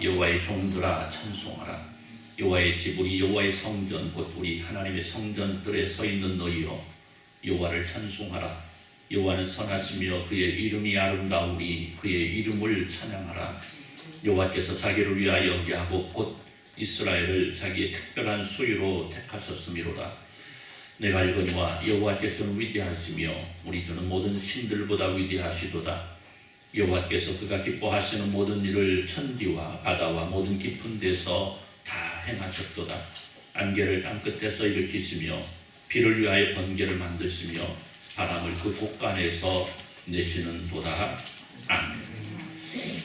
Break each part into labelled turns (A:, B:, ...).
A: 여호와의 종들아 찬송하라. 여호와의 집 우리 여호와의 성전 곧 우리 하나님의 성전들에 서 있는 너희여 여호와를 찬송하라. 여호와는 선하시며 그의 이름이 아름다우니 그의 이름을 찬양하라. 여호와께서 자기를 위하여 야곱 곧 이스라엘을 자기의 특별한 소유로 택하셨음이로다. 내가 알거니와 여호와께서는 위대하시며 우리 주는 모든 신들보다 위대하시도다. 여호와께서 그가 기뻐하시는 모든 일을 천지와 바다와 모든 깊은 데서 다 행하셨도다. 안개를 땅끝에서 일으키시며 비를 위하여 번개를 만드시며 바람을 그 곳간에서 내시는 도다. 아멘.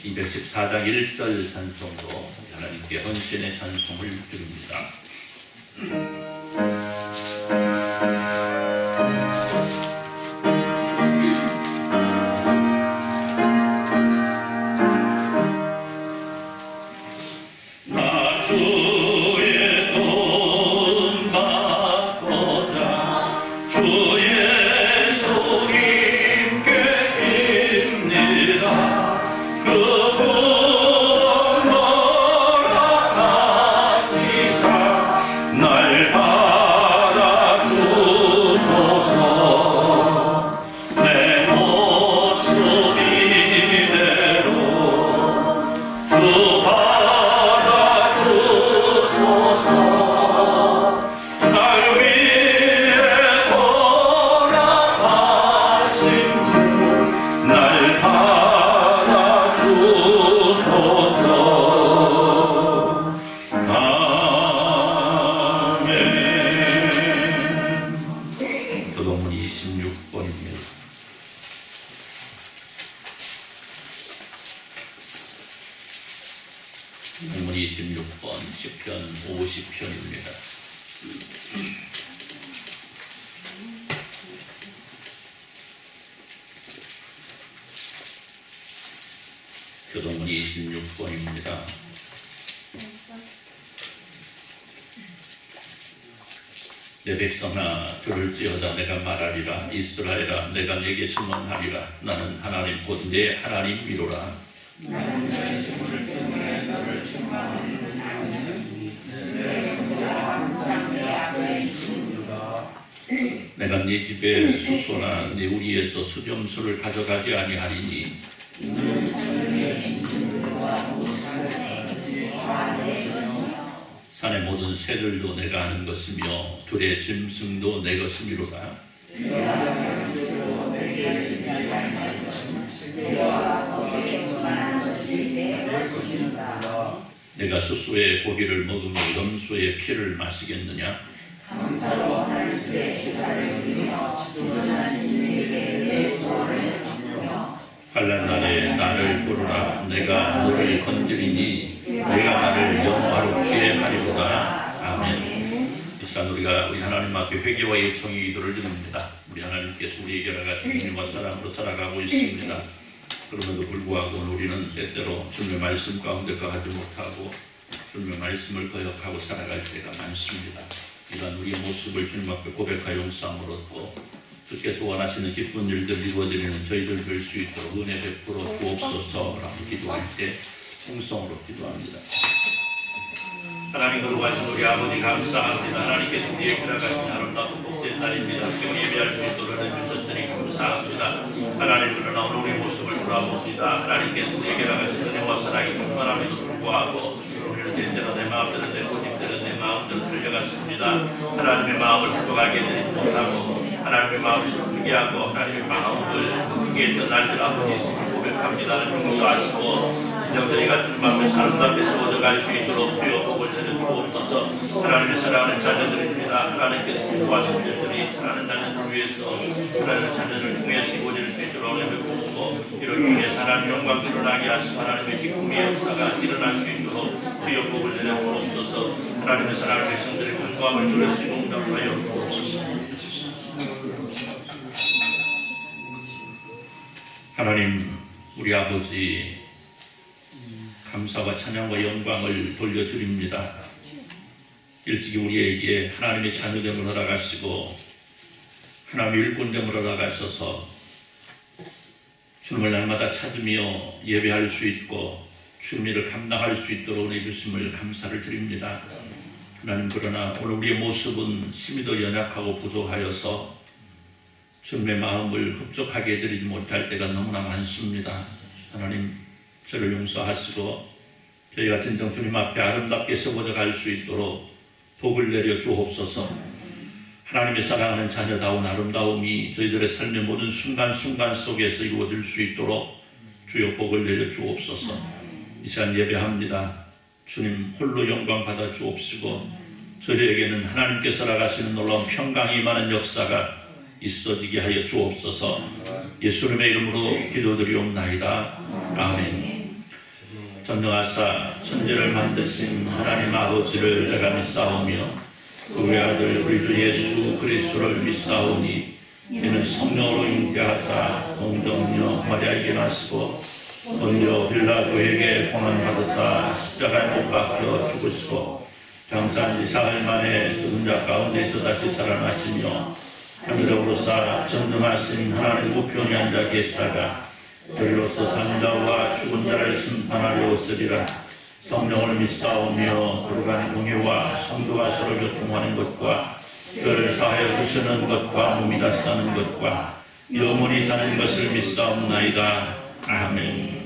A: 214장 1절 찬송도 하나님께 헌신의 찬송을 드립니다. 본문 26번 시편 50편입니다. 교동문 26번입니다. 내 백성아 들을지어다. 내가 말하리라. 이스라엘아 내가 네게 증언하리라. 나는 하나님 곧 내 하나님이로라. 나는 내 주를 때문에 너를 책망하는 하나님 내 공자가 항상 내 앞에 있으니라. 내가 네 집에 숙소나 네 우리에서 수점수를 가져가지 아니하리니 이는 천국의 짐승들과 우산의 다내 것이며 산의 모든 새들도 내가 하는 것이며 들의 짐승도 내 것이미로다. 내가 주로 내게 인자할 것은 내가 거기에 거만한 것이 내 것이니라. 내가 수소의 고기를 먹으며 염소의 피를 마시겠느냐? 감사로 하나님께 제사를 드리며 주선하신 이에게 내 소원을 담으며 환난 날에 나를 부르라. 내가 너를 건드리니 내가 나를 영화롭게 하리로다. 아멘. 이 시간 우리가 우리 하나님 앞에 회개와 예청의 기도를 드립니다. 우리 하나님께서 우리에게 여러가지 믿음과 사랑으로 살아가고 있습니다. 그럼에도 불구하고 우리는 때때로 주님의 말씀 가운데 거하지 못하고 주님의 말씀을 거역하고 살아갈 때가 많습니다. 이런 우리의 모습을 주님 앞에 고백하여 용서함을 얻고 주께서 원하시는 기쁜 일들 이루어지는 저희들 될 수 있도록 은혜 베풀어 주옵소서라고 기도할 때 통성으로 기도합니다. 하나님 거룩하신 우리 아버지 감사합니다. 하나님께서 우리에게 허락하신 아름답고 복된 날입니다. 함께 예배할 수 있도록 해주셨으니 감사합니다. 하나님 그러나 오늘 우리 모습을 돌아봅니다. 하나님께서 우리에게 허락하신 은혜와 사랑이 충만함에도 불구하고 우리는 때때로 내 마음대로 내 고집대로 내 마음대로 틀려갔습니다. 하나님의 마음을 회복하게 되지 못하고 하나님의 마음을 슬프게 하고 하나님의 마음을 크게 했던 날들 아버지 있음을 고백합니다. 용서하시고 저희가 주님 앞에서 아름답게 세워져갈 수 있도록 주여 복을 내려 주옵소서. 하나님의 사랑하는 자녀들입니다. 하나님께서 기도하신 일들이 사랑하는 자녀들을 위해서 하나님의 자녀들을 통해서 이루어질 수 있도록 은혜 베푸시고 이를 통해 하나님의 영광 드러나게 하시고 하나님의 기쁨의 역사가 일어날 수 있도록 주여 복을 내려 주옵소서. 하나님의 사랑하는 백성들의 건강을 누릴 수 있는 응답하여 주옵소서. 하나님 우리 아버지 감사와 찬양과 영광을 돌려드립니다. 일찍이 우리에게 하나님의 자녀됨을 허락하시고 하나님의 일꾼됨을 허락하셔서 주님을 날마다 찾으며 예배할 수 있고 주님 일을 감당할 수 있도록 은혜 주심을 감사를 드립니다. 하나님, 그러나 오늘 우리의 모습은 심히 더 연약하고 부족하여서 주님의 마음을 흡족하게 해드리지 못할 때가 너무나 많습니다. 하나님, 저를 용서하시고 저희가 진정 주님 앞에 아름답게 서보져 갈 수 있도록 복을 내려 주옵소서. 하나님의 사랑하는 자녀다운 아름다움이 저희들의 삶의 모든 순간순간 속에서 이루어질 수 있도록 주여 복을 내려 주옵소서. 이 시간 예배합니다. 주님 홀로 영광 받아 주옵시고 저희에게는 하나님께서 나가시는 놀라운 평강이 임하는 역사가 있어지게 하여 주옵소서. 예수님의 이름으로 기도드리옵나이다. 아멘. 전능하사 천지를 만드신 하나님 아버지를 내가 믿사오며 그 외아들 우리 주 예수 그리스도를 믿사오니 이는 성령으로 잉태하사 동정녀 마리아에게 나시고 본디오 빌라도에게 고난받으사 십자가에 못 박혀 죽으시고 장사한 지 사흘 만에 죽은 자 가운데서 다시 살아나시며 하늘에 오르사 전능하신 하나님 우편에 앉아 계시다가 저리로서 산 자와 죽은 자를 심판하려 오시리라. 성령을 믿사오며 거룩한 공예와 성도와 서로 교통하는 것과 죄를 사하여 주시는 것과 몸이 다시 사는 것과 영원히 사는 것을 믿사옵나이다. 아멘.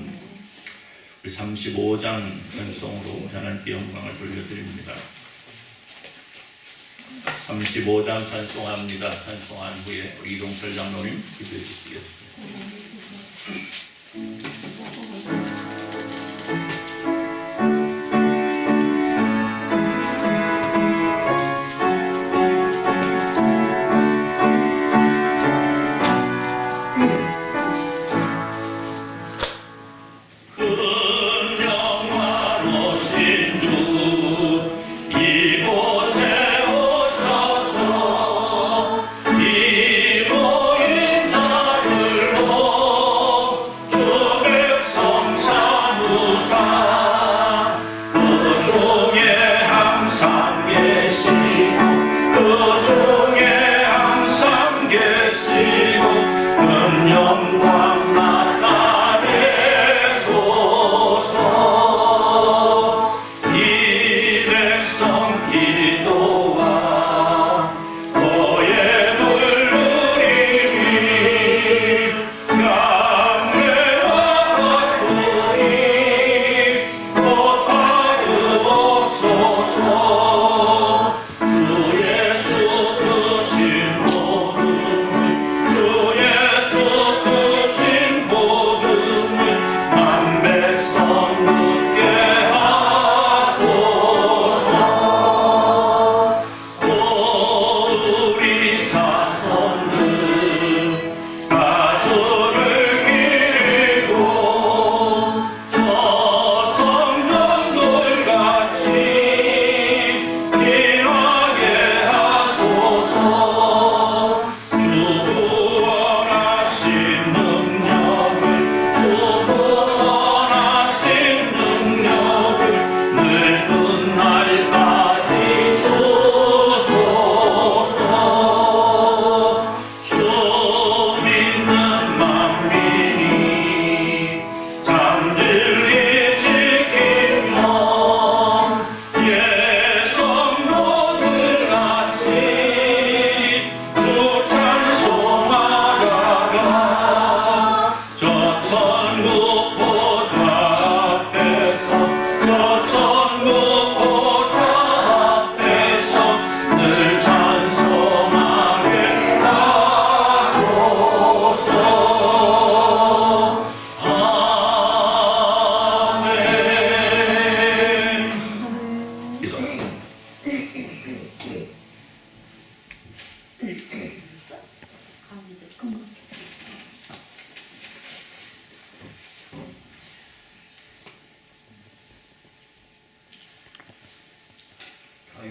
A: 우리 35장 찬송으로 하나님께 영광을 돌려드립니다. 35장 찬송합니다. 찬송한 후에 우리 이동철 장로님 기도해 주시겠습니다.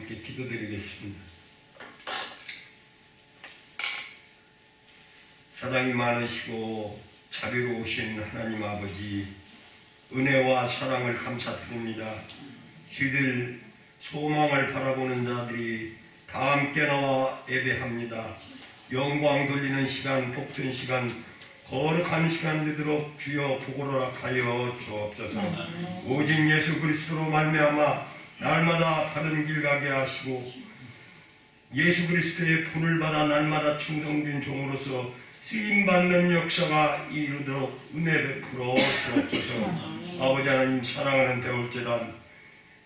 B: 함께 기도드리겠습니다. 사랑이 많으시고 자비로우신 하나님 아버지, 은혜와 사랑을 감사드립니다. 저희들 소망을 바라보는 자들이 다 함께 나와 예배합니다. 영광 돌리는 시간, 복된 시간 거룩한 시간 되도록 주여 복으로 하여 주옵소서. 오직 예수 그리스도로 말미암아 날마다 바른 길 가게 하시고 예수 그리스도의 불을 받아 날마다 충성된 종으로서 쓰임받는 역사가 이루도록 은혜 베풀어 주옵소서. 아버지 하나님 사랑하는 배울재단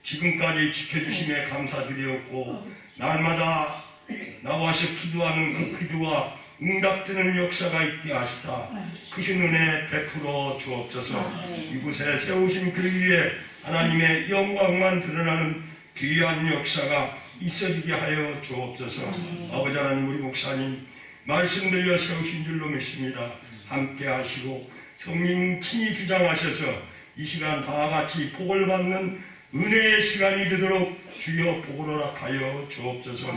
B: 지금까지 지켜주심에 감사드리었고 날마다 나와서 기도하는 그 기도와 응답되는 역사가 있게 하시사 크신 은혜 베풀어 주옵소서. 이곳에 세우신 그 위에 하나님의 영광만 드러나는 귀한 역사가 있어지게 하여 주옵소서. 아버지 하나님 우리 목사님 말씀 들려 세우신 줄로 믿습니다. 함께 하시고 성령 친히 주장하셔서 이 시간 다 같이 복을 받는 은혜의 시간이 되도록 주여 복을 허락하여 주옵소서.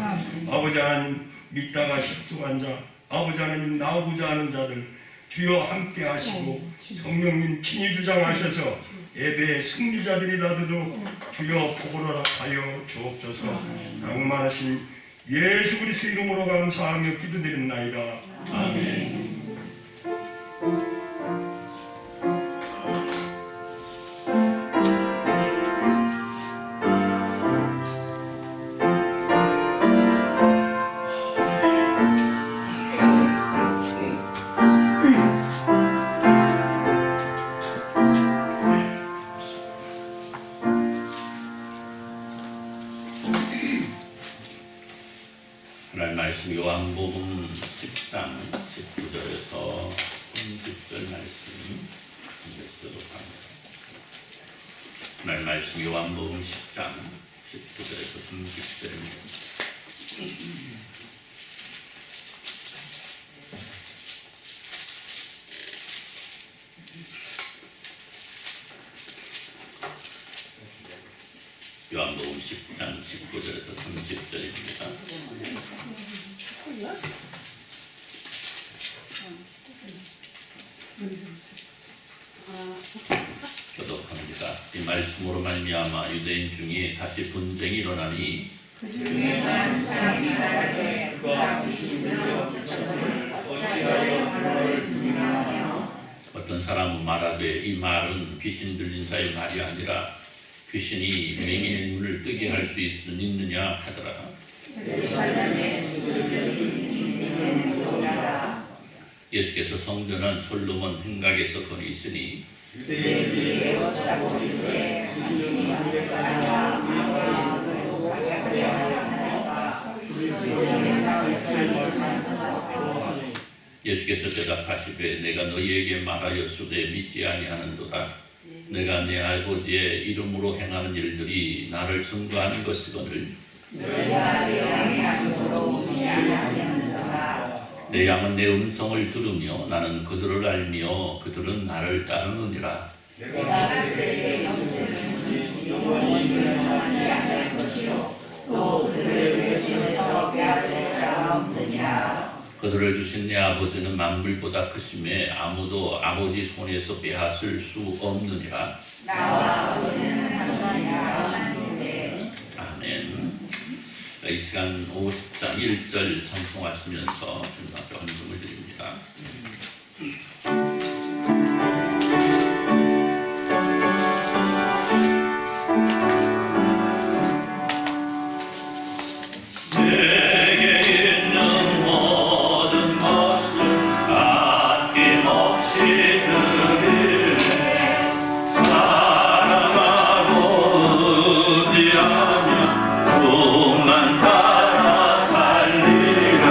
B: 아버지 하나님 믿다가 실족한 자 아버지 하나님 나오고자 하는 자들 주여 함께 하시고 성령님 친히 주장하셔서 예배의 승리자들이 되도록 주여 복을 허락하여 주옵소서. 장만하신 예수 그리스도 이름으로 감사하며 기도드립나이다. 아멘.
A: 하나님 말씀 요한복음 10장 19절에서 30절 말씀 읽도록 합니다. 하나님 말씀 요한복음 10장 19절에서 30절입니다. 요한복음 10장 19절에서 30절입니다. 교독합니다. 이 말씀으로 말미암아 유대인 중에 다시 분쟁이 일어나니
C: 그 중에 많은 사람이 말하되 그가 귀신들로 쫓아오니 어찌하여 그를 분명하며
A: 어떤 사람은 말하되 이 말은 귀신 들린 자의 말이 아니라 귀신이 맹인의 눈을 뜨게 할 수 있느냐 하더라. 예수께서 성전한 솔로몬 행각에서 거니있으니 예수께서 대답하시되 내가 너희에게 말하였으되 믿지 아니하는도다. 내가 내 아버지의 이름으로 행하는 일들이 나를 증거하는 것이거늘 내 양은 내 음성을 들으며 나는 그들을 알며 그들은 나를 따르느니라.
C: 내가 그들에게 영생을 주니 영원히 멸망하지 않을 것이요 또 그들을 내 손에서 빼앗을 자가 없느니라.
A: 그들을 주신 내 아버지는 만물보다 크심에 아무도 아버지 손에서 빼앗을 수 없느니라.
C: 나와 아버지는 하나님이라 하시되
A: 아멘. 이 시간 50장 1절 찬송하시면서 중간에 헌금을 드립니다.
D: 만 따라 살리라.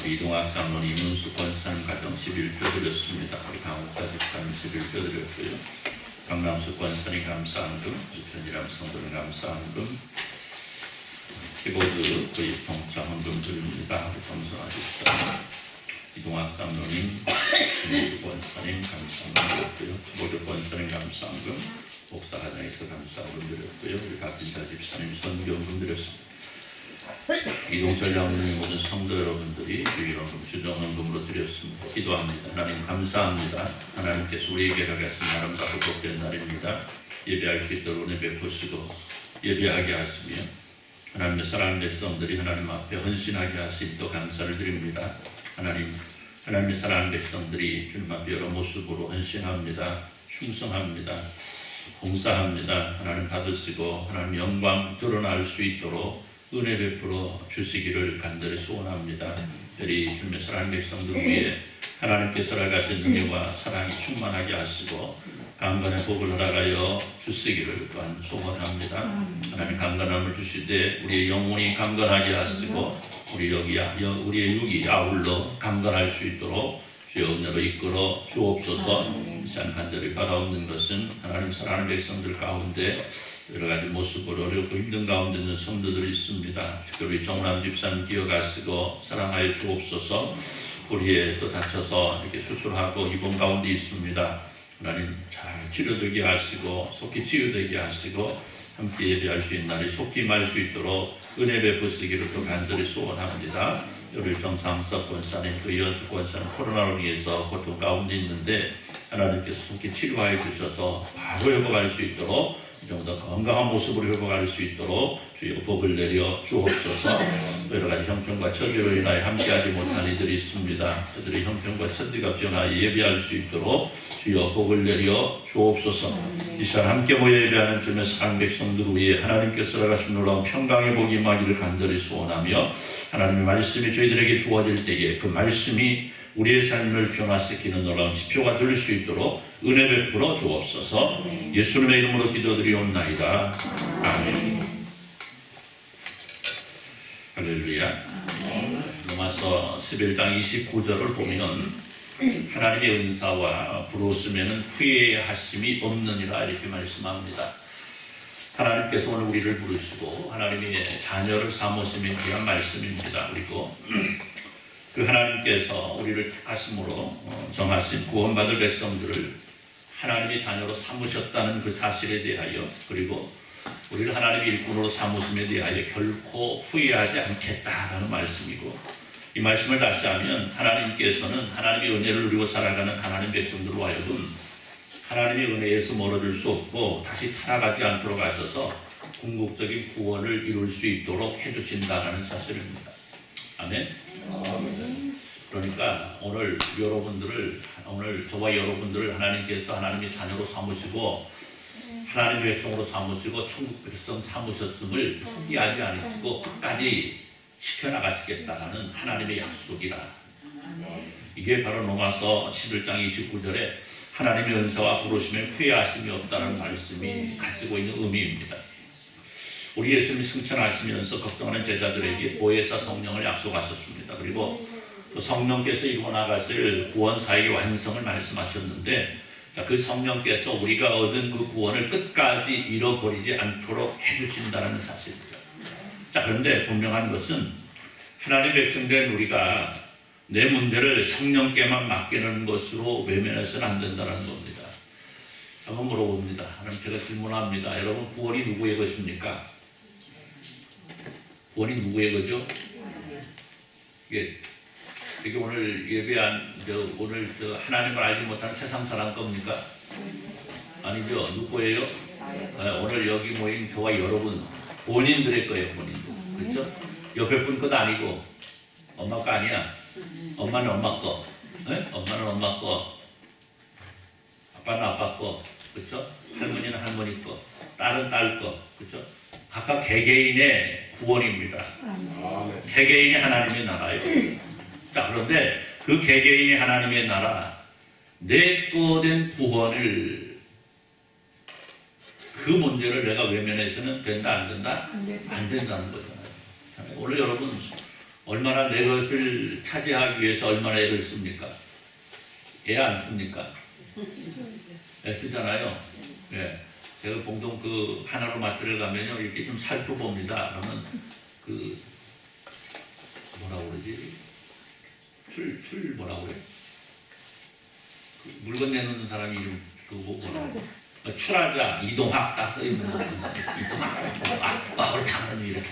A: 이동학 장로님, 이문수 권사님 가정 11조 드렸습니다. 우리 강옥사 집사님 11조 드렸고요. 강남수 권사님 감사한금, 이편이람 성도님 감사한금, 키보드 구입 동참헌금 드립니다. 우리 권사 집사님, 이동학 장로님, 이문수 권사님 감사한금 드렸고요. 키보드 권사님 감사한금, 목사가정에서 감사한금 드렸고요. 우리 박진사 집사님 선교헌금 드렸습니다. 이동철 장로님 모든 성도 여러분들이 주일헌금, 주정헌금으로 드렸습니다. 기도합니다. 하나님 감사합니다. 하나님께서 우리에게 하신 아름답고 복된 날입니다. 예배할 수 있도록 은혜 베푸시고 예배하게 하시며 하나님의 사랑하는 백성들이 하나님 앞에 헌신하게 하신 또 감사를 드립니다. 하나님의 사랑하는 백성들이 주님 앞에 여러 모습으로 헌신합니다. 충성합니다. 봉사합니다. 하나님 받으시고 하나님 영광 드러날 수 있도록 은혜 베풀어 주시기를 간절히 소원합니다. 특별히 주님의 사랑하는 백성들 위해 하나님께서 허락하신 은혜와 사랑이 충만하게 하시고 강건의 복을 허락하여 주시기를 또한 소원합니다. 하나님 강건함을 주시되 우리의 영혼이 강건하게 하시고 우리의 육이 아울러 강건할 수 있도록 주의 은혜로 이끌어 주옵소서. 이 시간 간절히 바라옵는 것은 하나님 사랑하는 백성들 가운데 여러 가지 모습으로 어렵고 힘든 가운데 있는 성도들이 있습니다. 특별히 정남 집사님 기억하시고 사랑하여 주옵소서. 우리에 또 다쳐서 이렇게 수술하고 입원 가운데 있습니다. 하나님 잘 치료되게 하시고 속히 치유되게 하시고 함께 예배할 수 있는 날이 속히 말 수 있도록 은혜 베푸시기를 또 간절히 소원합니다. 요리 정상석 권사님, 또 이현수 권사님 코로나로 인해서 고통 가운데 있는데 하나님께서 속히 치료하여 주셔서 바로 회복할 수 있도록 좀 더 건강한 모습으로 회복할 수 있도록 주여 복을 내려 주옵소서. 여러 가지 형편과 처지로 인하여 함께하지 못한 이들이 있습니다. 그들의 형편과 처지가 변하여 예배할 수 있도록 주여 복을 내려 주옵소서. 이 시간 함께 모여 예배하는 주님의 사랑 백성들을 위해 하나님께서 허락하신 놀라운 평강의 복이 임하기를 간절히 소원하며 하나님의 말씀이 저희들에게 주어질 때에 그 말씀이 우리의 삶을 변화시키는 놀라운 지표가 될 수 있도록 은혜 베풀어 주옵소서. 예수님의 이름으로 기도드리옵나이다. 아멘. 할렐루야. 로마서 11장 29절을 보면 하나님의 은사와 부르심에는 후회하심이 없느니라 이렇게 말씀합니다. 하나님께서 오늘 우리를 부르시고 하나님의 자녀를 삼으심에 대한 말씀입니다. 그리고 그 하나님께서 우리를 택하심으로 정하신 구원받을 백성들을 하나님의 자녀로 삼으셨다는 그 사실에 대하여, 그리고 우리를 하나님의 일꾼으로 삼으심에 대하여 결코 후회하지 않겠다라는 말씀이고, 이 말씀을 다시 하면 하나님께서는 하나님의 은혜를 누리고 살아가는 하나님 백성들로 하여금 하나님의 은혜에서 멀어질 수 없고 다시 타락하지 않도록 하셔서 궁극적인 구원을 이룰 수 있도록 해주신다는 사실입니다. 아멘. 그러니까 오늘 저와 여러분들을 하나님께서 하나님의 자녀로 삼으시고 하나님의 백성으로 삼으시고 천국 백성 삼으셨음을 포기하지 않으시고 끝까지 지켜나가시겠다는 하나님의 약속이라. 이게 바로 로마서 11장 29절에 하나님의 은사와 부르심에 후회하심이 없다는 말씀이 가지고 있는 의미입니다. 우리 예수님이 승천하시면서 걱정하는 제자들에게 보혜사 성령을 약속하셨습니다. 그리고 또 성령께서 이루어 나가실 구원 사역의 완성을 말씀하셨는데, 그 성령께서 우리가 얻은 그 구원을 끝까지 잃어버리지 않도록 해주신다는 사실입니다. 그런데 분명한 것은 하나님의 백성된 우리가 내 문제를 성령께만 맡기는 것으로 외면해서는 안 된다는 겁니다. 한번 물어봅니다. 하나님, 제가 질문합니다. 여러분, 구원이 누구의 것입니까? 구원이 누구의 거죠? 이게 오늘 예배한 오늘 하나님을 알지 못하는 세상 사람 겁니까? 아니죠. 누구예요? 오늘 여기 모인 저와 여러분 본인들의 거예요. 본인들. 그렇죠? 옆에 분 것도 아니고 엄마 거 아니야. 엄마는 엄마 거, 엄마는 엄마 거, 아빠는 아빠 거, 그렇죠? 할머니는 할머니 거, 딸은 딸 거, 그렇죠? 각각 개개인의 구원입니다. 개개인이 하나님의 나라예요. 그런데 그 개개인이 하나님의 나라, 내 거 된 구원을, 그 문제를 내가 외면해서는 된다 안 된다? 안 된다는 거잖아요. 오늘 여러분 얼마나 내 것을 차지하기 위해서 얼마나 애를 씁니까? 애 안 씁니까? 애 쓰잖아요. 예. 제가 봉동 그 하나로 마트를 가면요, 이렇게 좀 살펴봅니다. 그러면 그 뭐라고 그러지? 출 뭐라고 그래? 그 물건 내놓는 사람이 이름 그거 뭐라고? 출하자, 이동학 딱 써 있는 거. 이동학. 우리 장로님 이렇게.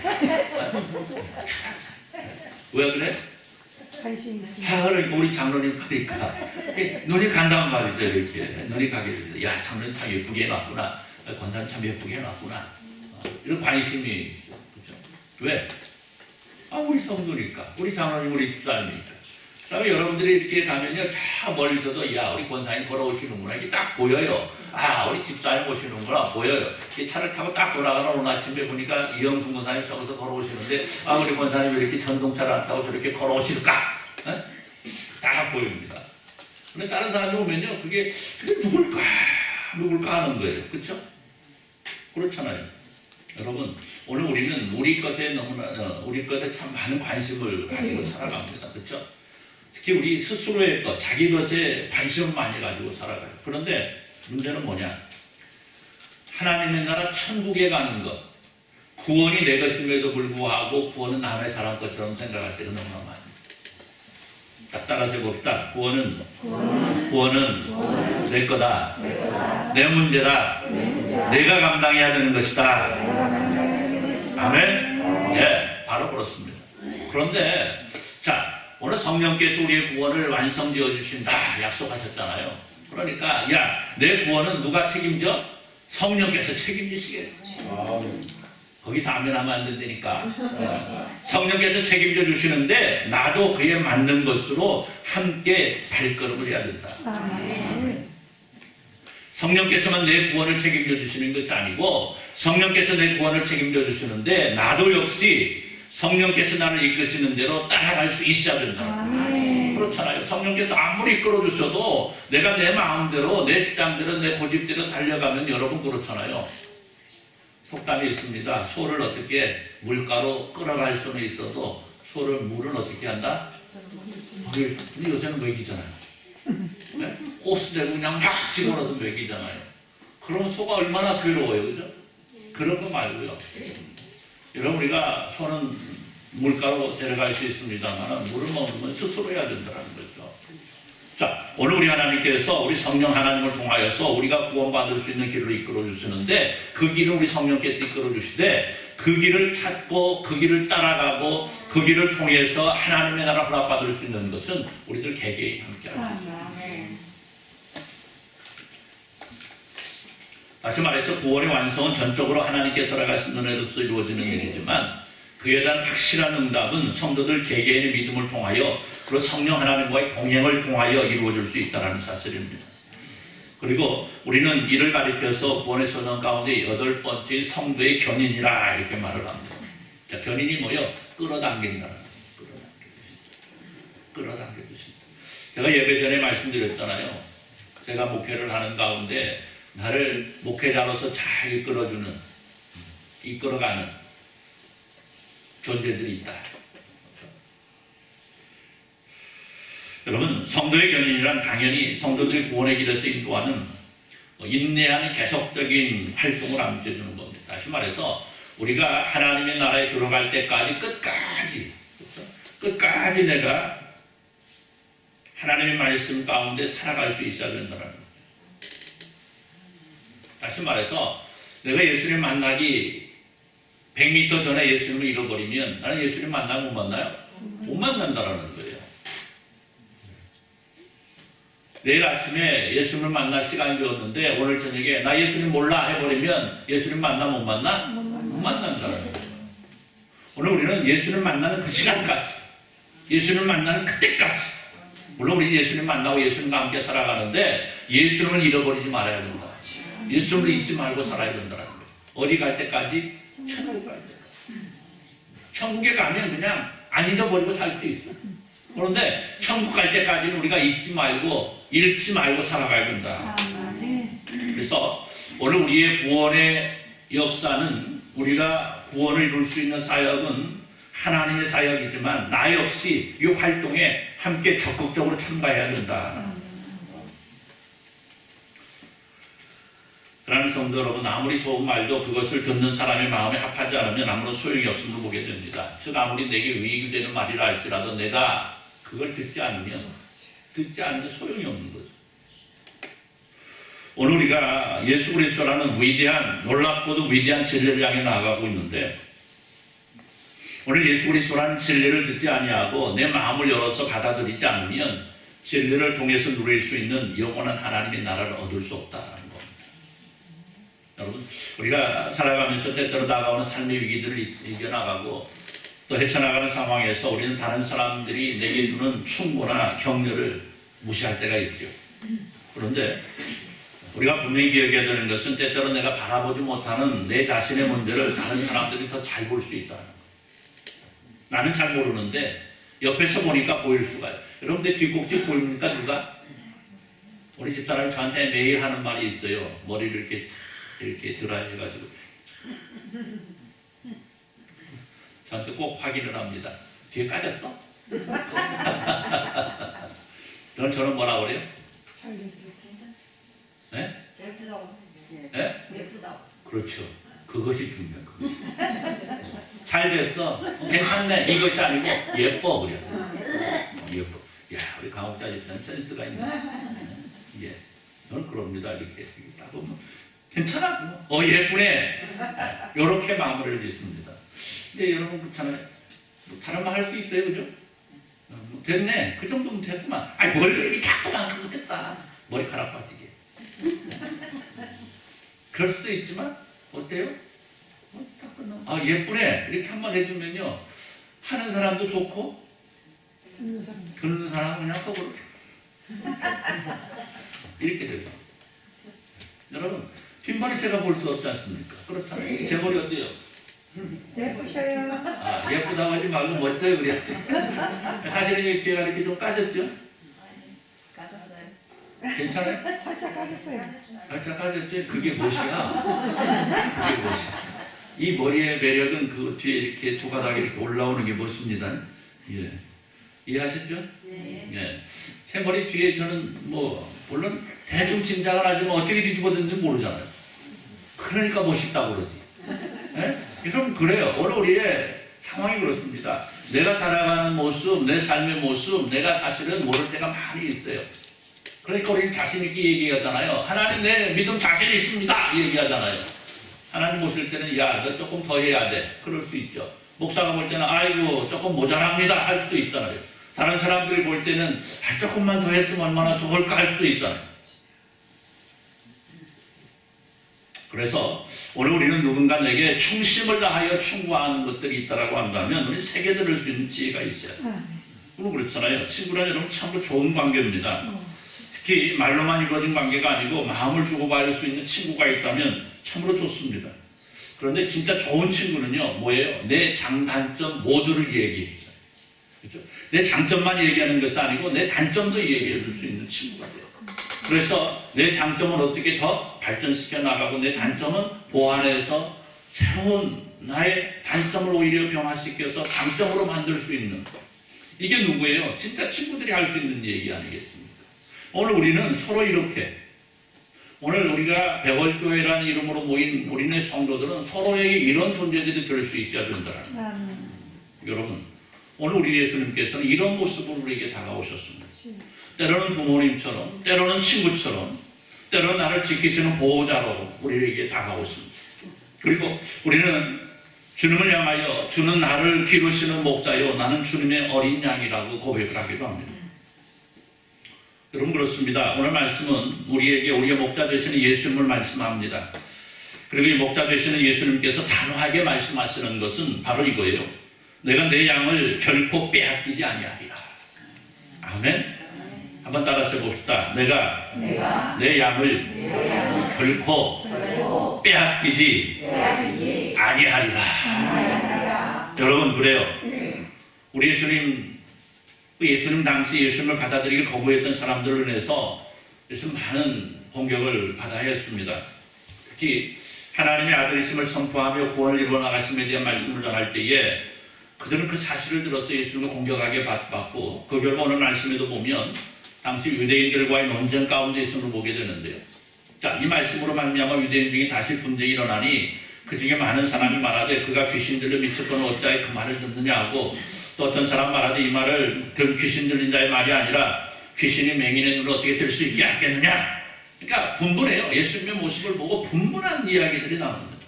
A: 왜 그래?
C: 관심 있습니다.
A: 그러니까 우리 장로님 그러니까 눈이 간단 말이죠. 이렇게 눈이 가게 됩니다. 야, 장로님 참 예쁘게 해놨구나. 권사님 참 예쁘게 해놨구나. 이런 관심이, 그렇죠? 왜? 우리 성도니까, 우리 장로님, 우리 집사님이니까. 그다음에 여러분들이 이렇게 가면요, 저 멀리서도 야, 우리 권사님 걸어오시는구나. 이게 딱 보여요. 우리 집사님 오시는구나 보여요. 차를 타고 딱 돌아가는 오늘 아침에 보니까 이영순 권사님 저기서 걸어오시는데, 우리 권사님 왜 이렇게 전동차를 안 타고 저렇게 걸어오실까? 딱 보입니다. 근데 다른 사람이 오면요, 그게 누굴까 하는 거예요. 그렇죠? 그렇잖아요. 여러분, 오늘 우리는 우리 것에 우리 것에 참 많은 관심을 가지고 살아갑니다. 그렇죠? 특히 우리 스스로의 것, 자기 것에 관심을 많이 가지고 살아가요. 그런데 문제는 뭐냐? 하나님의 나라 천국에 가는 것, 구원이 내 것임에도 불구하고 구원은 남의 사람 것처럼 생각할 때가 너무나 많아요. 따라서 해봅시다. 구원은 내 거다. 내 문제다. 내가 감당해야 되는 것이다. 아멘? 예, 바로 그렇습니다. 그런데 오늘 성령께서 우리의 구원을 완성되어 주신다 약속하셨잖아요. 그러니까 내 구원은 누가 책임져? 성령께서 책임지시겠죠. 거기서 아멘하면 안 된다니까. 성령께서 책임져 주시는데 나도 그에 맞는 것으로 함께 발걸음을 해야 된다. 성령께서만 내 구원을 책임져 주시는 것이 아니고 성령께서 내 구원을 책임져 주시는데 나도 역시 성령께서 나를 이끄시는 대로 따라갈 수 있어야 된다. 그렇잖아요. 성령께서 아무리 이끌어 주셔도 내가 내 마음대로, 내 주장대로, 내 고집대로 달려가면 여러분 그렇잖아요. 속담이 있습니다. 소를 어떻게 물가로 끌어갈 수는 있어도 물은 어떻게 한다? 요새는 먹이잖아요. 네? 호스대고 그냥 막 집어넣어서 먹이잖아요. 그러면 소가 얼마나 괴로워요, 그죠? 그런 거 말고요. 여러분, 우리가 소는 물가로 데려갈 수 있습니다만 물을 먹으면 스스로 해야 된다는 거죠. 자, 오늘 우리 하나님께서 우리 성령 하나님을 통하여서 우리가 구원받을 수 있는 길을 이끌어 주시는데 그 길을 우리 성령께서 이끌어 주시되 그 길을 찾고 그 길을 따라가고 그 길을 통해서 하나님의 나라 허락받을 수 있는 것은 우리들 개개인 함께 합니다. 다시 말해서 구원의 완성은 전적으로 하나님께서 허락하신 은혜로서 이루어지는 일이지만 그에 대한 확실한 응답은 성도들 개개인의 믿음을 통하여 그리고 성령 하나님과의 동행을 통하여 이루어질 수 있다는 사실입니다. 그리고 우리는 이를 가리켜서 구원의 선언 가운데 8번째 성도의 견인이라 이렇게 말을 합니다. 자, 견인이 뭐요? 끌어당긴다는 거예요. 끌어당겨 주신다. 제가 예배 전에 말씀드렸잖아요. 제가 목회를 하는 가운데 나를 목회자로서 잘 이끌어주는, 이끌어가는 존재들이 있다. 여러분, 성도의 견인이란 당연히 성도들이 구원의 길에서 인도하는 인내하는 계속적인 활동을 암시해주는 겁니다. 다시 말해서 우리가 하나님의 나라에 들어갈 때까지 끝까지, 그렇죠? 끝까지 내가 하나님의 말씀 가운데 살아갈 수 있어야 된다는 거죠. 다시 말해서 내가 예수님 만나기 100m 전에 예수님을 잃어버리면 나는 예수님 만나면 못 만나요? 못 만난다는 거예요. 내일 아침에 예수님을 만날 시간이 되었는데 오늘 저녁에 나 예수님 몰라 해버리면 예수님 만나 못 만나? 못 만난다는 거예요. 오늘 우리는 예수님 만나는 그 시간까지, 예수님 만나는 그때까지, 물론 우리 예수님 만나고 예수님과 함께 살아가는데 예수님을 잃어버리지 말아야 된다. 예수님을 잊지 말고 살아야 된다는 거예요. 어디 갈 때까지? 천국에 갈 때까지. 천국에 가면 그냥 안 잊어버리고 살 수 있어. 그런데 천국 갈 때까지는 우리가 잊지 말고 잃지 말고 살아가야 된다. 그래서 오늘 우리의 구원의 역사는 우리가 구원을 이룰 수 있는 사역은 하나님의 사역이지만 나 역시 이 활동에 함께 적극적으로 참가해야 된다. 그러는 성도 여러분, 아무리 좋은 말도 그것을 듣는 사람의 마음에 합하지 않으면 아무런 소용이 없음을 보게 됩니다. 즉 아무리 내게 유익이 되는 말이라 할지라도 내가 그걸 듣지 않으면 소용이 없는 거죠. 오늘 우리가 예수 그리스도라는 위대한, 놀랍고도 위대한 진리를 향해 나아가고 있는데 오늘 예수 그리스도라는 진리를 듣지 아니하고 내 마음을 열어서 받아들이지 않으면 진리를 통해서 누릴 수 있는 영원한 하나님의 나라를 얻을 수 없다는 겁니다. 여러분, 우리가 살아가면서 때때로 다가오는 삶의 위기들을 이겨나가고 또 헤쳐나가는 상황에서 우리는 다른 사람들이 내게 주는 충고나 격려를 무시할 때가 있죠. 그런데 우리가 분명히 기억해야 되는 것은 때때로 내가 바라보지 못하는 내 자신의 문제를 다른 사람들이 더 잘 볼 수 있다는 거예요. 나는 잘 모르는데 옆에서 보니까 보일 수가 있어요. 여러분, 내 뒷꼭지 보입니까? 누가? 우리 집사람이 저한테 매일 하는 말이 있어요. 머리를 이렇게 드라이 해가지고 저한테 꼭 확인을 합니다. 뒤에 까졌어? 저는 뭐라 그래요? 네?
C: 예쁘다고.
A: 네?
C: 예쁘다고.
A: 그렇죠. 그것이 중요한 거예요. 잘 됐어. 괜찮네. 이것이 아니고 예뻐 그래. 예뻐. 야, 우리 강옥자 집사는 센스가 있네. 예, 저는 그럽니다. 이렇게 딱 보면 괜찮아. 예쁘네. 이렇게 마무리를 짓습니다. 근데 여러분 그렇잖아요. 뭐 다른 말 할 수 있어요, 그죠? 됐네. 그 정도면 됐구만. 아니 뭘 이렇게 자꾸만 그거 됐어. 머리카락 빠지게. 그럴 수도 있지만 어때요? 딱 끝나면 예쁘네. 이렇게 한번 해주면요 하는 사람도 좋고 듣는 사람은 그냥 속으로 이렇게 되죠. 여러분, 뒷머리 제가 볼 수 없지 않습니까? 그렇잖아요. 제 머리 어때요?
D: 예쁘셔요.
A: 예쁘다고 하지 말고 멋져요 그래야지. 사실은 이 뒤에가 이렇게 좀 까졌죠?
C: 까졌어요.
A: 괜찮아요?
D: 살짝 까졌어요.
A: 살짝 까졌지? 그게 멋이야. 그게 멋이야. 이 머리의 매력은 그 뒤에 이렇게 두 가닥이 이렇게 올라오는 게 멋입니다. 예. 이해하셨죠?
C: 네.
A: 예. 제 머리 뒤에 저는 뭐 물론 대충 짐작을 하지만 어떻게 뒤집어졌는지 모르잖아요. 그러니까 멋있다고 그러지. 예? 여러분 그래요. 오늘 우리의 상황이 그렇습니다. 내가 살아가는 모습, 내 삶의 모습, 내가 사실은 모를 때가 많이 있어요. 그러니까 우리는 자신 있게 얘기하잖아요. 하나님 내 믿음 자신 있습니다. 얘기하잖아요. 하나님 보실 때는 야, 너 조금 더 해야 돼. 그럴 수 있죠. 목사가 볼 때는 아이고 조금 모자랍니다. 할 수도 있잖아요. 다른 사람들이 볼 때는 조금만 더 했으면 얼마나 좋을까 할 수도 있잖아요. 그래서 오늘 우리는 누군가에게 충심을 다하여 충고하는 것들이 있다고 한다면 우리 새겨 들을 수 있는 지혜가 있어요. 그럼 그렇잖아요. 친구란 여러분 참으로 좋은 관계입니다. 특히 말로만 이루어진 관계가 아니고 마음을 주고받을 수 있는 친구가 있다면 참으로 좋습니다. 그런데 진짜 좋은 친구는요, 뭐예요? 내 장단점 모두를 얘기해 주죠. 그렇죠? 내 장점만 얘기하는 것이 아니고 내 단점도 얘기해 줄 수 있는 친구가 돼요. 그래서 내 장점은 어떻게 더 발전시켜 나가고 내 단점은 보완해서 새로운 나의 단점을 오히려 변화시켜서 장점으로 만들 수 있는, 이게 누구예요? 진짜 친구들이 할 수 있는 얘기 아니겠습니까? 오늘 우리는 서로 이렇게, 오늘 우리가 백월교회라는 이름으로 모인 우리네 성도들은 서로에게 이런 존재들이 될 수 있어야 된다는 여러분, 오늘 우리 예수님께서는 이런 모습으로 우리에게 다가오셨습니다. 때로는 부모님처럼, 때로는 친구처럼, 때로는 나를 지키시는 보호자로 우리에게 다가오십니다. 그리고 우리는 주님을 향하여 주는 나를 기르시는 목자요 나는 주님의 어린 양이라고 고백을 하기도 합니다. 여러분 그렇습니다. 오늘 말씀은 우리에게 우리의 목자 되시는 예수님을 말씀합니다. 그리고 이 목자 되시는 예수님께서 단호하게 말씀하시는 것은 바로 이거예요. 내가 내 양을 결코 빼앗기지 아니하리라. 아멘. 한번 따라서 봅시다. 내가 내 양을 결코 빼앗기지 아니하리라. 여러분 그래요. 우리 예수님 당시 예수님을 받아들이기 거부했던 사람들을 인해서 예수님 많은 공격을 받아야 했습니다. 특히 하나님의 아들이심을 선포하며 구원을 이루어 나가심에 대한 말씀을 전할 때에 그들은 그 사실을 들어서 예수님을 공격하게 받고 그 결과 오늘 말씀에도 보면 당시 유대인들과의 논쟁 가운데 있음을 보게 되는데요. 자, 이 말씀으로 말미암아 유대인 중에 다시 분쟁이 일어나니 그 중에 많은 사람이 말하되 그가 귀신 들려 미쳤거늘 어찌하여 그 말을 듣느냐 하고, 또 어떤 사람 말하되 이 말을 귀신 들린 자의 말이 아니라 귀신이 맹인의 눈을 어떻게 뜰 수 있게 하겠느냐. 그러니까 분분해요. 예수님의 모습을 보고 분분한 이야기들이 나옵니다.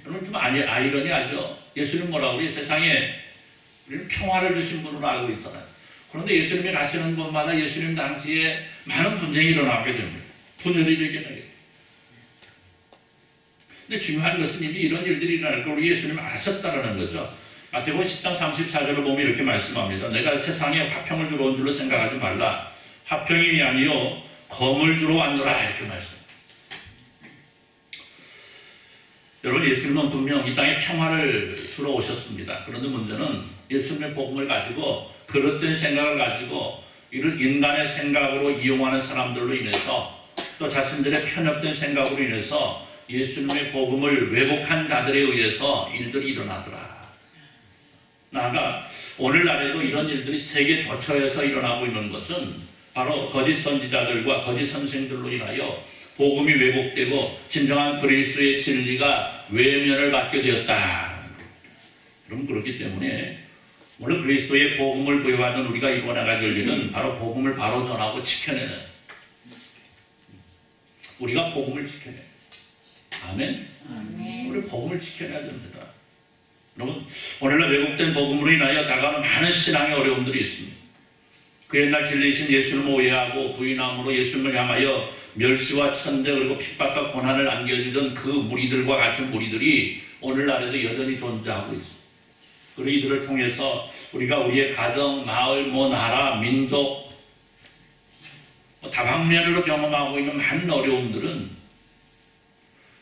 A: 여러분 좀 아이러니하죠. 예수님 뭐라고 그래요? 세상에 우리는 평화를 주신 분으로 알고 있잖아요. 그런데 예수님이 가시는 곳마다 예수님 당시에 많은 분쟁이 일어나게 됩니다. 분열이 되게 되요. 근데 중요한 것은 이미 이런 일들이 일어날 걸 우리 예수님이 아셨다는 거죠. 마태복음 10장 34절을 보면 이렇게 말씀합니다. 내가 세상에 화평을 주러 온 줄로 생각하지 말라. 화평이 아니요 검을 주러 왔노라. 이렇게 말씀. 여러분 예수님은 분명 이 땅에 평화를 주러 오셨습니다. 그런데 문제는 예수님의 복음을 가지고 그릇된 생각을 가지고 이를 인간의 생각으로 이용하는 사람들로 인해서 또 자신들의 편협된 생각으로 인해서 예수님의 복음을 왜곡한 자들에 의해서 일들이 일어나더라. 나아가 오늘날에도 이런 일들이 세계 도처에서 일어나고 있는 것은 바로 거짓 선지자들과 거짓 선생들로 인하여 복음이 왜곡되고 진정한 그리스도의 진리가 외면을 받게 되었다. 그럼 그렇기 때문에 오늘 그리스도의 복음을 부여하던 우리가 이번에가 될 일은 바로 복음을 바로 전하고 지켜내는, 우리가 복음을 지켜내. 아멘. 우리 복음을 지켜내야 됩니다. 여러분 오늘날 왜곡된 복음으로 인하여 다가오는 많은 신앙의 어려움들이 있습니다. 그 옛날 진리이신 예수님을 오해하고 부인함으로 예수님을 향하여 멸시와 천대 그리고 핍박과 고난을 안겨주던 그 무리들과 같은 무리들이 오늘날에도 여전히 존재하고 있습니다. 그리고 이들을 통해서 우리가 우리의 가정, 마을, 나라, 민족 다방면으로 경험하고 있는 많은 어려움들은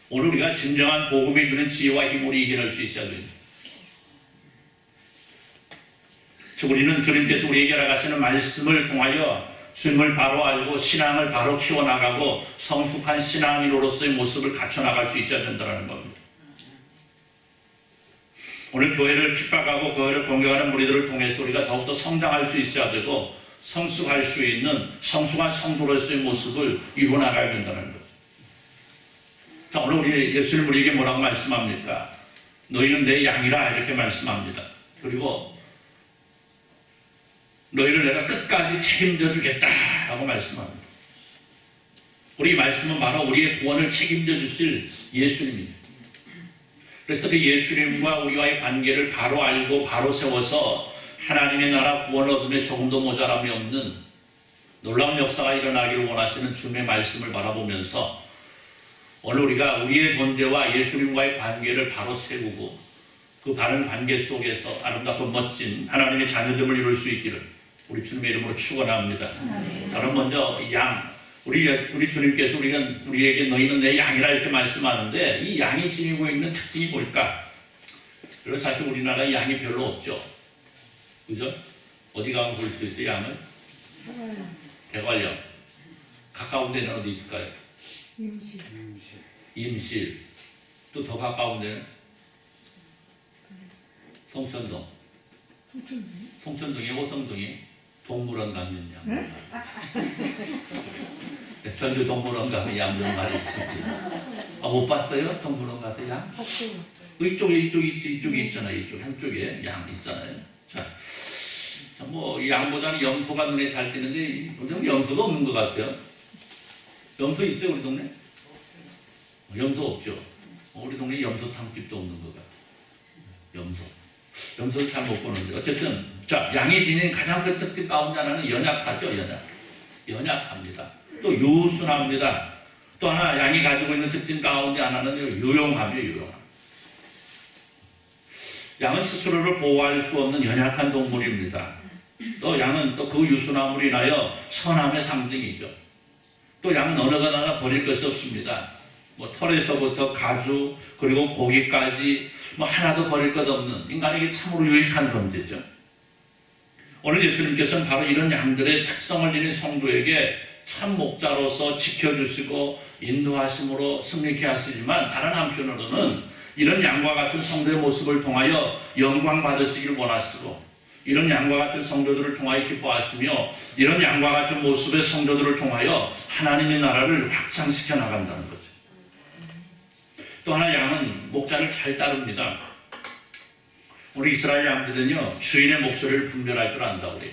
A: 오늘 우리가 진정한 복음이 주는 지혜와 힘으로 이겨낼 수 있어야 됩니다. 즉 우리는 주님께서 우리에게 나가시는 말씀을 통하여 주님을 바로 알고 신앙을 바로 키워나가고 성숙한 신앙인으로서의 모습을 갖춰나갈 수 있어야 된다는 겁니다. 오늘 교회를 핍박하고 교회를 공격하는 무리들을 통해서 우리가 더욱더 성장할 수 있어야 되고 성숙할 수 있는 성숙한 성도로서의 모습을 이루어나가야 된다는 거죠. 자, 오늘 우리 예수님 우리에게 뭐라고 말씀합니까? 너희는 내 양이라 이렇게 말씀합니다. 그리고 너희를 내가 끝까지 책임져 주겠다라고 말씀합니다. 우리 말씀은 바로 우리의 구원을 책임져 주실 예수님입니다. 그래서 그 예수님과 우리와의 관계를 바로 알고 바로 세워서 하나님의 나라 구원을 얻음에 조금도 모자람이 없는 놀라운 역사가 일어나기를 원하시는 주님의 말씀을 바라보면서 오늘 우리가 우리의 존재와 예수님과의 관계를 바로 세우고 그 바른 관계 속에서 아름답고 멋진 하나님의 자녀됨을 이룰 수 있기를 우리 주님의 이름으로 축원합니다. 저는 먼저 우리 주님께서 우리에게 너희는 내 양이라 이렇게 말씀하는데 이 양이 지니고 있는 특징이 뭘까? 그리고 사실 우리나라에 양이 별로 없죠. 그죠? 어디 가면 볼 수 있어요, 양을? 대관령. 가까운 데는 어디 있을까요? 임실. 또 더 가까운 데는? 송천동. 송천동이 호성동이 동물원 가면 양. 전주 동물원 가면 양 좀 많이 있습니다. 못 봤어요? 동물원 가서 양? 이쪽에 있잖아요. 이쪽 한쪽에 양 있잖아요. 자, 뭐 양보다는 염소가 눈에 잘 띄는데 염소도 없는 것 같아요. 염소 있어요, 우리 동네? 염소 없죠. 우리 동네 염소탕집도 없는 것 같아요. 염소를 잘 못 보는데 어쨌든 자, 양이 지닌 가장 큰 특징 가운데 하나는 연약하죠. 연약합니다. 또 유순합니다. 또 하나 양이 가지고 있는 특징 가운데 하나는 유용함이에요. 양은 스스로를 보호할 수 없는 연약한 동물입니다. 또 양은 또 그 유순함으로 인하여 선함의 상징이죠. 또 양은 어느 거나 버릴 것이 없습니다. 뭐 털에서부터 가죽 그리고 고기까지 뭐 하나도 버릴 것 없는 인간에게 참으로 유익한 존재죠. 오늘 예수님께서는 바로 이런 양들의 특성을 지닌 성도에게 참 목자로서 지켜주시고 인도하심으로 승리케 하시지만 다른 한편으로는 이런 양과 같은 성도의 모습을 통하여 영광 받으시길 원하시고 이런 양과 같은 성도들을 통하여 기뻐하시며 이런 양과 같은 모습의 성도들을 통하여 하나님의 나라를 확장시켜 나간다는 거죠. 또 하나 양은 목자를 잘 따릅니다. 우리 이스라엘 양들은요 주인의 목소리를 분별할 줄 안다고 그래요.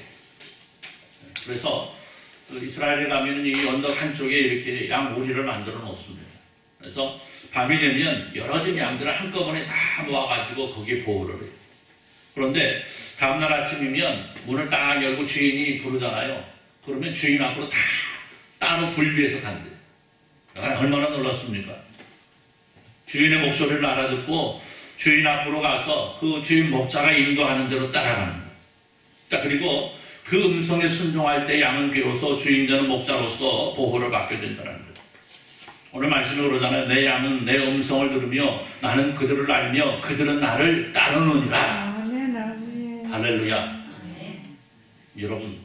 A: 그래서 이스라엘에 가면 이 언덕 한쪽에 이렇게 양 오리를 만들어 놓습니다. 그래서 밤이 되면 여러 진 양들을 한꺼번에 다 모아가지고 거기에 보호를 해요. 그런데 다음날 아침이면 문을 딱 열고 주인이 부르잖아요. 그러면 주인 앞으로 다 따로 분리해서 간대요. 얼마나 놀랐습니까? 주인의 목소리를 알아듣고 주인 앞으로 가서 그 주인 목자가 인도하는 대로 따라가는 거예요. 그리고 그 음성에 순종할 때 양은 비로소 주인 되는 목자로서 보호를 받게 된다는 거예요. 오늘 말씀에 그러잖아요. 내 양은 내 음성을 들으며 나는 그들을 알며 그들은 나를 따르느니라. 할렐루야. 여러분,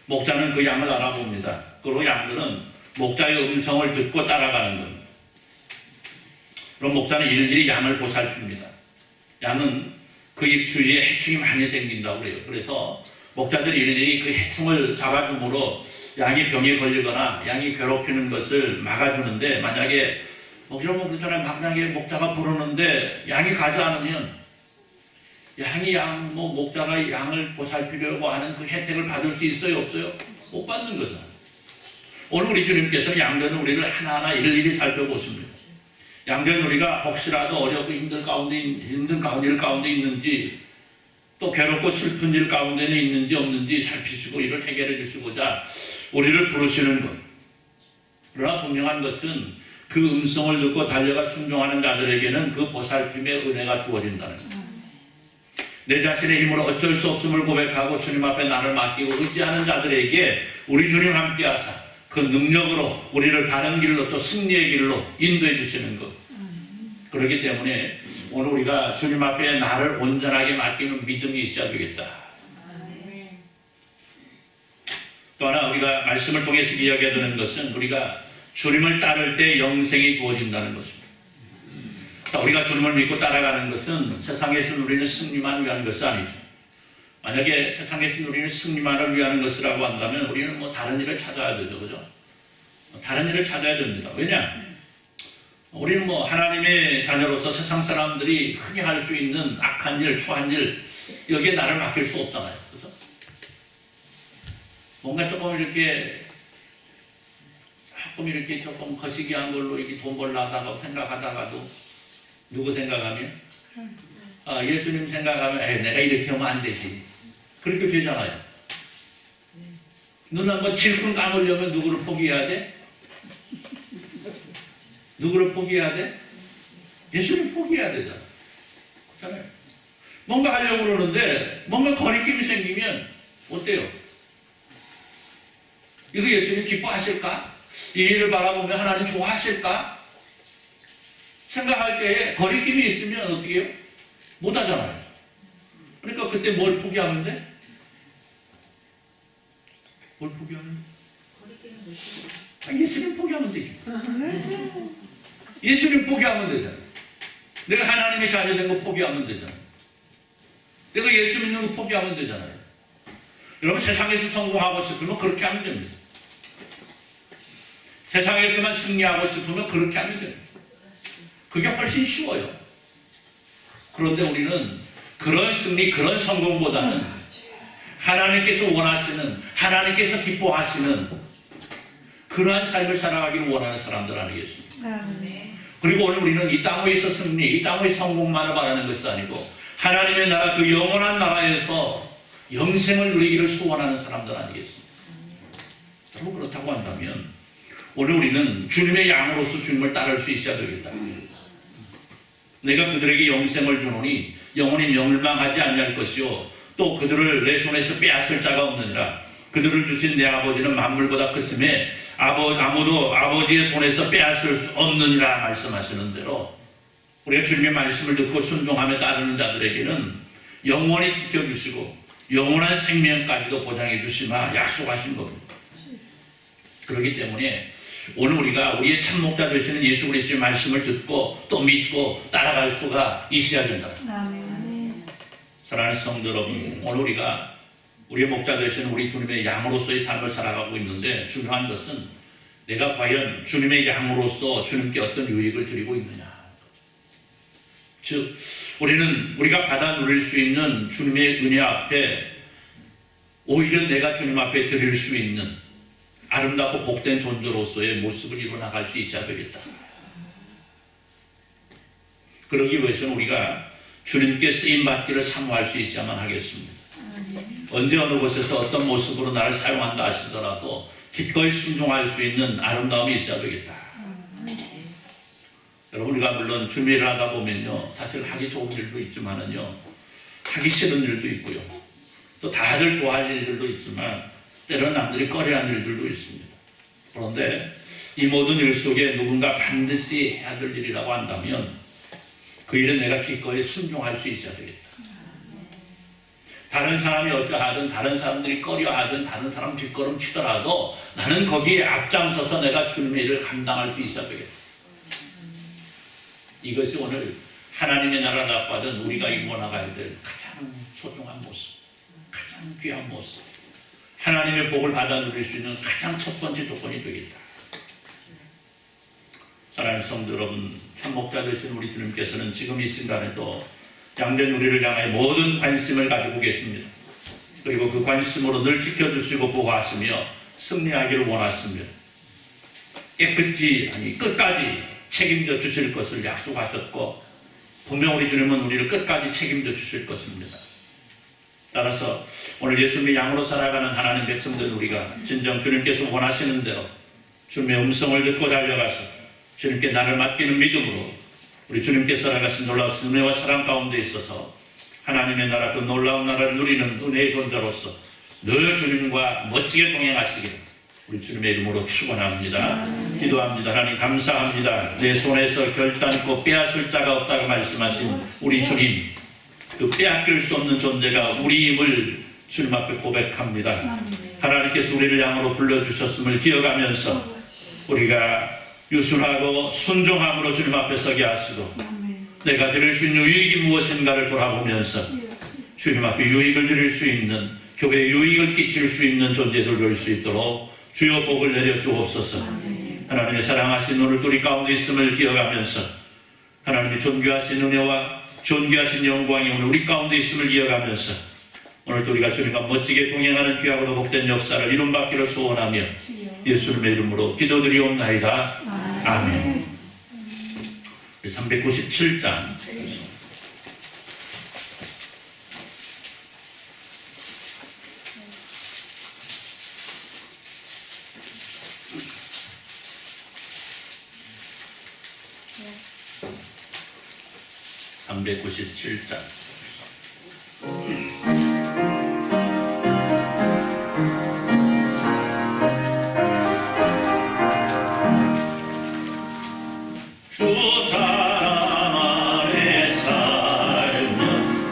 A: 목자는 그 양을 알아봅니다. 그리고 양들은 목자의 음성을 듣고 따라가는 겁니다. 그럼 목자는 일일이 양을 보살핍니다. 양은 그 입 주위에 해충이 많이 생긴다고 그래요. 그래서 목자들이 일일이 그 해충을 잡아줌으로 양이 병에 걸리거나 양이 괴롭히는 것을 막아주는데 만약에 이런 그렇잖아요. 막나게 목자가 부르는데 양이 가지 않으면 목자가 양을 보살피려고 하는 그 혜택을 받을 수 있어요? 없어요? 못 받는 거잖아요. 오늘 우리 주님께서는 양되는 우리를 하나하나 일일이 살펴보십니다. 양되는 우리가 혹시라도 어렵고 힘든 일 가운데 있는지 또 괴롭고 슬픈 일 가운데는 있는지 없는지 살피시고 이를 해결해 주시고자 우리를 부르시는 것. 그러나 분명한 것은 그 음성을 듣고 달려가 순종하는 자들에게는 그 보살핌의 은혜가 주어진다는 것. 내 자신의 힘으로 어쩔 수 없음을 고백하고 주님 앞에 나를 맡기고 의지하는 자들에게 우리 주님 함께 하사 그 능력으로 우리를 바른 길로 또 승리의 길로 인도해 주시는 것. 그렇기 때문에 오늘 우리가 주님 앞에 나를 온전하게 맡기는 믿음이 있어야 되겠다. 또 하나 우리가 말씀을 통해서 이야기해야 되는 것은 우리가 주님을 따를 때 영생이 주어진다는 것입니다. 자, 우리가 주님을 믿고 따라가는 것은 세상에서 누리는 승리만 위한 것이 아니죠. 만약에 세상에서 누리는 승리만을 위한 것이라고 한다면 우리는 뭐 다른 일을 찾아야 되죠. 그죠? 다른 일을 찾아야 됩니다. 왜냐? 우리는 뭐 하나님의 자녀로서 세상 사람들이 흔히 할 수 있는 악한 일, 추한 일, 여기에 나를 맡길 수 없잖아요. 그죠? 뭔가 조금 이렇게 조금 거시기한 걸로 이렇게 돈 벌려다가 생각하다가도 누구 생각하면? 예수님 생각하면 내가 이렇게 하면 안 되지. 그렇게 되잖아요. 눈 한번 질끈 감으려면 누구를 포기해야 돼? 누구를 포기해야 돼? 예수님 포기해야 되잖아요. 뭔가 하려고 그러는데 뭔가 거리낌이 생기면 어때요? 이거 예수님 기뻐하실까? 이 일을 바라보면 하나님 좋아하실까? 생각할 때에 거리낌이 있으면 어떻게 해요? 못하잖아요. 그러니까 그때 뭘 포기하면 돼? 뭘 포기하면 돼? 예수님 포기하면 되지. 예수님 포기하면 되잖아. 내가 하나님의 자녀된 거 포기하면 되잖아. 내가 예수 믿는 거 포기하면 되잖아요. 여러분 세상에서 성공하고 싶으면 그렇게 하면 됩니다. 세상에서만 승리하고 싶으면 그렇게 하면 됩니다. 그게 훨씬 쉬워요. 그런데 우리는 그런 승리, 그런 성공보다는 하나님께서 원하시는, 하나님께서 기뻐하시는 그러한 삶을 살아가기를 원하는 사람들 아니겠습니까? 그리고 오늘 우리는 이 땅에서 승리, 이 땅의 성공만을 바라는 것이 아니고 하나님의 나라, 그 영원한 나라에서 영생을 누리기를 소원하는 사람들 아니겠습니까? 여러분 그렇다고 한다면 오늘 우리는 주님의 양으로서 주님을 따를 수 있어야 되겠다. 내가 그들에게 영생을 주노니 영원히 멸망하지 아니할 것이요 또 그들을 내 손에서 빼앗을 자가 없느니라. 그들을 주신 내 아버지는 만물보다 크심에 아무도 아버지의 손에서 빼앗을 수 없느니라 말씀하시는 대로 우리가 주님의 말씀을 듣고 순종하며 따르는 자들에게는 영원히 지켜주시고 영원한 생명까지도 보장해 주시마 약속하신 겁니다. 그렇기 때문에 오늘 우리가 우리의 참목자 되시는 예수 그리스도의 말씀을 듣고 또 믿고 따라갈 수가 있어야 된다. 사랑하는 성도 여러분, 오늘 우리가 우리의 목자 되시는 우리 주님의 양으로서의 삶을 살아가고 있는데 중요한 것은 내가 과연 주님의 양으로서 주님께 어떤 유익을 드리고 있느냐. 즉 우리는 우리가 받아 누릴 수 있는 주님의 은혜 앞에 오히려 내가 주님 앞에 드릴 수 있는 아름답고 복된 존재로서의 모습을 이루어나갈 수 있어야 되겠다. 그러기 위해서는 우리가 주님께 쓰임받기를 사모할 수 있어야만 하겠습니다. 언제 어느 곳에서 어떤 모습으로 나를 사용한다 하시더라도 기꺼이 순종할 수 있는 아름다움이 있어야 되겠다. 여러분 우리가 물론 준비를 하다 보면요 사실 하기 좋은 일도 있지만은요 하기 싫은 일도 있고요 또 다들 좋아할 일들도 있지만 때로는 남들이 꺼려하는 일들도 있습니다. 그런데 이 모든 일 속에 누군가 반드시 해야 될 일이라고 한다면 그 일에 내가 기꺼이 순종할 수 있어야 되겠다. 다른 사람이 어쩌하든 다른 사람들이 꺼려하든 다른 사람 뒷걸음 치더라도 나는 거기에 앞장서서 내가 주님의 일을 감당할 수 있어야 되겠다. 이것이 오늘 하나님의 나라가 빠진 우리가 이루어나가야 될 가장 소중한 모습, 가장 귀한 모습, 하나님의 복을 받아 누릴 수 있는 가장 첫 번째 조건이 되겠다. 사랑하는 성도 여러분, 참목자 되신 우리 주님께서는 지금 이 순간에도 양된 우리를 향해 모든 관심을 가지고 계십니다. 그리고 그 관심으로 늘 지켜주시고 보호하시며 승리하기를 원하십니다. 깨끗이 아니 끝까지 책임져 주실 것을 약속하셨고 분명 우리 주님은 우리를 끝까지 책임져 주실 것입니다. 따라서 오늘 예수님의 양으로 살아가는 하나님 백성들 우리가 진정 주님께서 원하시는 대로 주님의 음성을 듣고 달려가서 주님께 나를 맡기는 믿음으로 우리 주님께서 나가신 놀라우신 은혜와 사랑 가운데 있어서 하나님의 나라 그 놀라운 나라를 누리는 은혜의 존재로서 늘 주님과 멋지게 동행하시길 우리 주님의 이름으로 축원합니다. 기도합니다. 하나님 감사합니다. 내 손에서 결단코 빼앗을 자가 없다고 말씀하신 우리 주님, 그 빼앗길 수 없는 존재가 우리임을 주님 앞에 고백합니다. 하나님께서 우리를 양으로 불러주셨음을 기억하면서 우리가 유순하고 순종함으로 주님 앞에 서게 하시고 내가 드릴 수 있는 유익이 무엇인가를 돌아보면서 주님 앞에 유익을 드릴 수 있는, 교회에 유익을 끼칠 수 있는 존재들 될 수 있도록 주여 복을 내려 주옵소서. 하나님의 사랑하신 오늘 우리 가운데 있음을 기억하면서 하나님의 존귀하신 은혜와 존귀하신 영광이 오늘 우리 가운데 있음을 기억하면서 오늘 우리가 주님과 멋지게 동행하는 귀하고도 복된 역사를 이룬받기를 소원하며 예수님의 이름으로 기도드리옵나이다. 아멘. 397장 주 사랑 안에 살면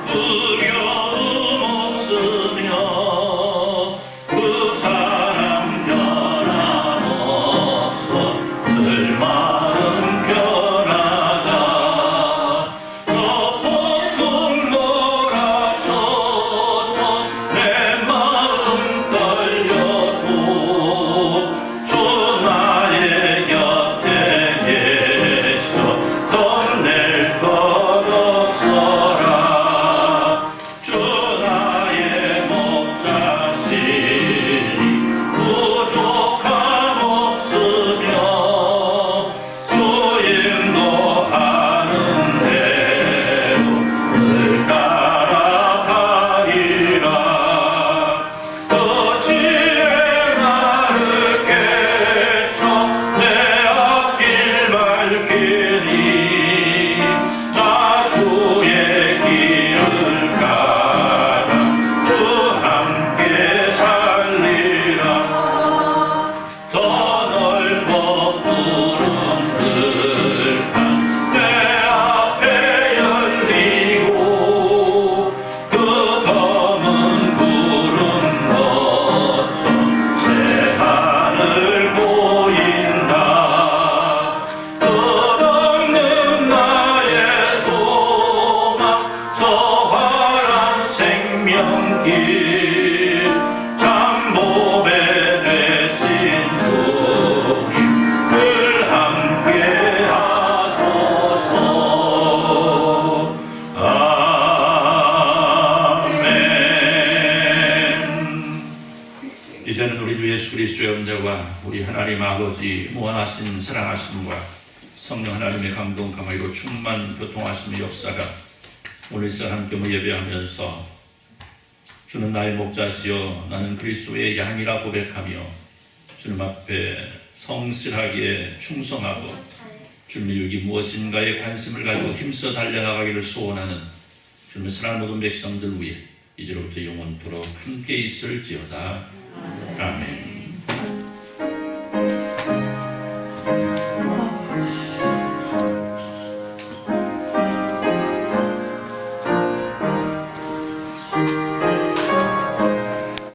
A: 두려움 없으며 그 사랑 변함없어 늘 마음 변하다 저 폭풍 몰아쳐서 내 마음 떨려도 주 나의 곁에 낼 것 없어라. 주 나의 목자시니 부족함 없으며 주 인도하는 대로 늘 따라가리라. 그 지혜 나를 깨쳐 내 앞길 밝히니 나 주의 길을 가다 주 함께 살리라. 더 넓어 푸른 들판 내 앞에 열리고 그 검은 구름 너처럼 새 하늘 보인다. 끝없는 나의 소망 저 환한 생명길 잠복에 되신 주님 늘 함께 하소서. 아멘. 이제는 우리 주 예수 그리스도의 은혜와 우리 하나님 아버지 무한하신 사랑하심과 성령 하나님의 감동 감화로 충만 교통하심의 역사가 오늘 시간 함께 예배하면서 주는 나의 목자시여 나는 그리스도의 양이라 고백하며 주님 앞에 성실하게 충성하고 주님의 유익이 무엇인가에 관심을 가지고 힘써 달려나가기를 소원하는 주님의 사랑하는 모든 백성들 위해 이제로부터 영원토록 함께 있을지어다. 아멘.